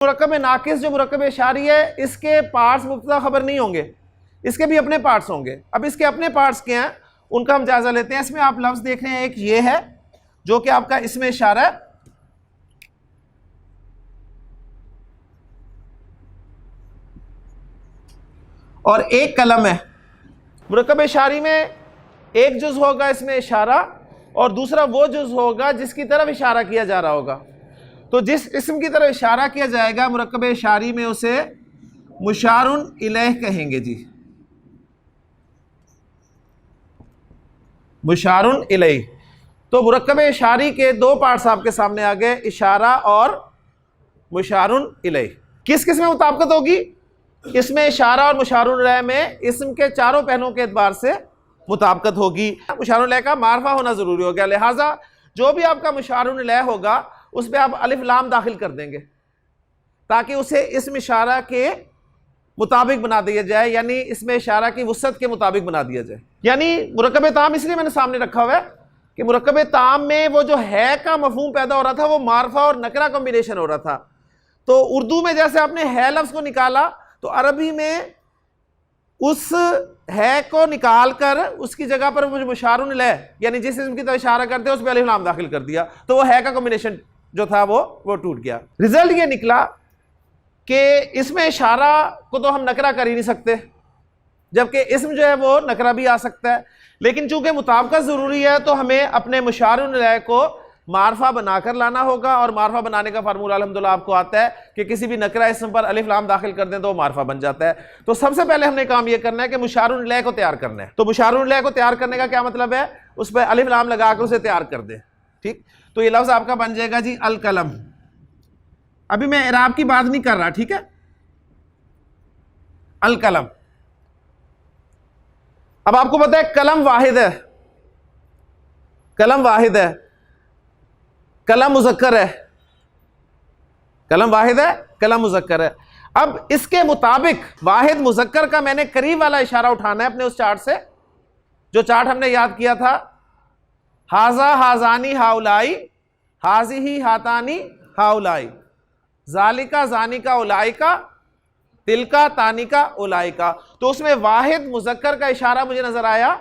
مرکب ناقص جو مرکب اشاری ہے اس کے پارٹس مبتدا خبر نہیں ہوں گے، اس کے بھی اپنے پارٹس ہوں گے۔ اب اس کے اپنے پارٹس کیا ہیں ان کا ہم جائزہ لیتے ہیں۔ اس میں آپ لفظ دیکھ رہے ہیں، ایک یہ ہے جو کہ آپ کا اسم اشارہ ہے، اور ایک کلم ہے۔ مرکب اشاری میں ایک جز ہوگا اس میں اشارہ، اور دوسرا وہ جز ہوگا جس کی طرف اشارہ کیا جا رہا ہوگا۔ تو جس اسم کی طرف اشارہ کیا جائے گا مرکب اشاری میں اسے مشار الیہ کہیں گے جی، مشار الیہ۔ تو مرکب اشاری کے دو پارٹس آپ کے سامنے آ گئے، اشارہ اور مشار الیہ۔ کس کس میں مطابقت ہوگی؟ اس میں اشارہ اور مشار الیہ میں اسم کے چاروں پہلوؤں کے اعتبار سے مطابقت ہوگی۔ مشار الیہ کا معرفہ ہونا ضروری ہو گیا، لہٰذا جو بھی آپ کا مشار الیہ ہوگا اس پہ آپ الف لام داخل کر دیں گے تاکہ اسے اسم اشارہ کے مطابق بنا دیا جائے، یعنی اس میں اشارہ کی وسعت کے مطابق بنا دیا جائے۔ یعنی مرکب تام اس لیے میں نے سامنے رکھا ہوا ہے کہ مرکب تام میں وہ جو ہے کا مفہوم پیدا ہو رہا تھا وہ معرفہ اور نکرہ کمبینیشن ہو رہا تھا۔ تو اردو میں جیسے آپ نے ہے لفظ کو نکالا، تو عربی میں اس ہے کو نکال کر اس کی جگہ پر مشار الیہ یعنی جس اسم کی طرف اشارہ کرتے ہیں اس پہ الف لام داخل کر دیا، تو وہ ہے کا کمبینیشن جو تھا وہ ٹوٹ گیا۔ رزلٹ یہ نکلا کہ اس میں اشارہ کو تو ہم نکرہ کر ہی نہیں سکتے، جبکہ اسم جو ہے وہ نکرہ بھی آ سکتا ہے، لیکن چونکہ مطابقت ضروری ہے تو ہمیں اپنے مشار الیہ کو معرفہ بنا کر لانا ہوگا، اور معرفہ بنانے کا فارمولہ الحمدللہ آپ کو آتا ہے کہ کسی بھی نکرہ اسم پر الف لام داخل کر دیں تو وہ معرفہ بن جاتا ہے۔ تو سب سے پہلے ہم نے کام یہ کرنا ہے کہ مشار الیہ کو تیار کرنا ہے۔ تو مشار الیہ کو تیار کرنے کا کیا مطلب ہے؟ اس پہ الف لام لگا کر اسے تیار کر دیں، ٹھیک؟ تو یہ لفظ آپ کا بن جائے گا جی القلم۔ ابھی میں اعراب کی بات نہیں کر رہا، ٹھیک ہے؟ القلم۔ اب آپ کو پتہ ہے قلم واحد ہے، قلم واحد ہے، قلم مذکر ہے، قلم واحد ہے، قلم مذکر ہے۔ اب اس کے مطابق واحد مذکر کا میں نے قریب والا اشارہ اٹھانا ہے اپنے اس چارٹ سے، جو چارٹ ہم نے یاد کیا تھا، ہاذا ہاذانی ہاؤلائی، ہاذی ہاتانی ہاؤلائی، ذالکا ذانکا اولائکا، تلکا تانکا اولائکا۔ تو اس میں واحد مذکر کا اشارہ مجھے نظر آیا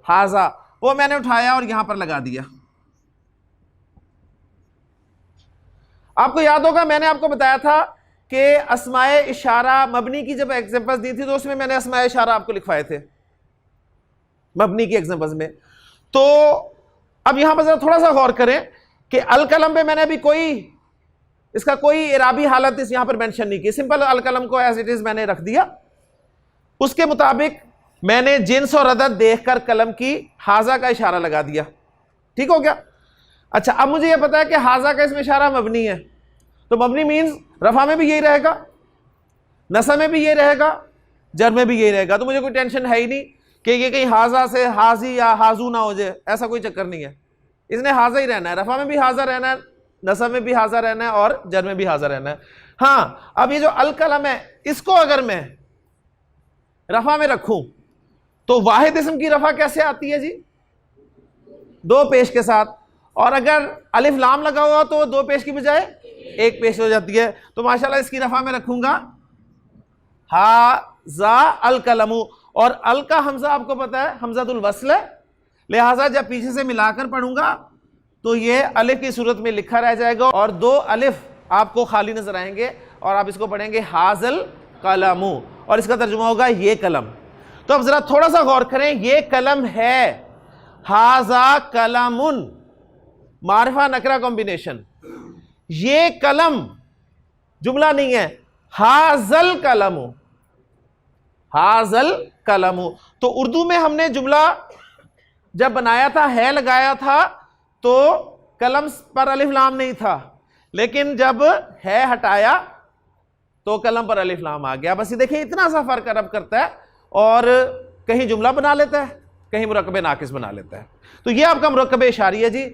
ہاذا، وہ میں نے اٹھایا اور یہاں پر لگا دیا۔ آپ کو یاد ہوگا میں نے آپ کو بتایا تھا کہ اسماء اشارہ مبنی کی جب ایگزامپلز دی تھی تو اس میں میں نے اسماء اشارہ آپ کو لکھوائے تھے مبنی کی ایگزامپلز میں۔ تو اب یہاں پر ذرا تھوڑا سا غور کریں کہ القلم پہ میں نے ابھی اس کا کوئی اعرابی حالت اس یہاں پر مینشن نہیں کی، سمپل القلم کو ایز اٹ از میں نے رکھ دیا۔ اس کے مطابق میں نے جنس اور عدد دیکھ کر قلم کی ہاذا کا اشارہ لگا دیا، ٹھیک ہو گیا؟ اچھا اب مجھے یہ پتا ہے کہ ہاذا کا اس میں اشارہ مبنی ہے، تو مبنی مینز رفع میں بھی یہی رہے گا، نصب میں بھی یہی رہے گا، جر میں بھی یہی رہے گا، تو مجھے کوئی ٹینشن ہے ہی نہیں کہ یہ کہیں ہاذا سے حاضی یا حاضو نہ ہو جائے، ایسا کوئی چکر نہیں ہے۔ اس نے ہاذا ہی رہنا ہے، رفع میں بھی ہاذا رہنا ہے، نصب میں بھی ہاذا رہنا ہے، اور جر میں بھی ہاذا رہنا ہے۔ ہاں اب یہ جو القلم ہے اس کو اگر میں رفع میں رکھوں تو واحد اسم کی رفع کیسے آتی ہے جی؟ دو پیش کے ساتھ، اور اگر الف لام لگا ہوا تو دو پیش کی بجائے ایک پیش ہو جاتی ہے۔ تو ماشاءاللہ اس کی رفع میں رکھوں گا ہاذا القلم، اور ال کا حمزہ آپ کو پتا ہے حمزۃ الوصل ہے، لہٰذا جب پیچھے سے ملا کر پڑھوں گا تو یہ الف کی صورت میں لکھا رہ جائے گا، اور دو الف آپ کو خالی نظر آئیں گے، اور آپ اس کو پڑھیں گے حاذل قلم، اور اس کا ترجمہ ہوگا یہ قلم۔ تو اب ذرا تھوڑا سا غور کریں، یہ قلم ہے، ہاذا قلم، معرفہ نکرہ کمبینیشن، یہ قلم جملہ نہیں ہے، حاذل قلم، حاذل قلم۔ تو اردو میں ہم نے جملہ جب بنایا تھا ہے لگایا تھا تو قلم پر الف لام نہیں تھا، لیکن جب ہے ہٹایا تو قلم پر الف لام آ گیا۔ بس یہ دیکھیں اتنا سا فرق عرب کرتا ہے، اور کہیں جملہ بنا لیتا ہے، کہیں مرکب ناقص بنا لیتا ہے۔ تو یہ آپ کا مرکب اشاری ہے جی۔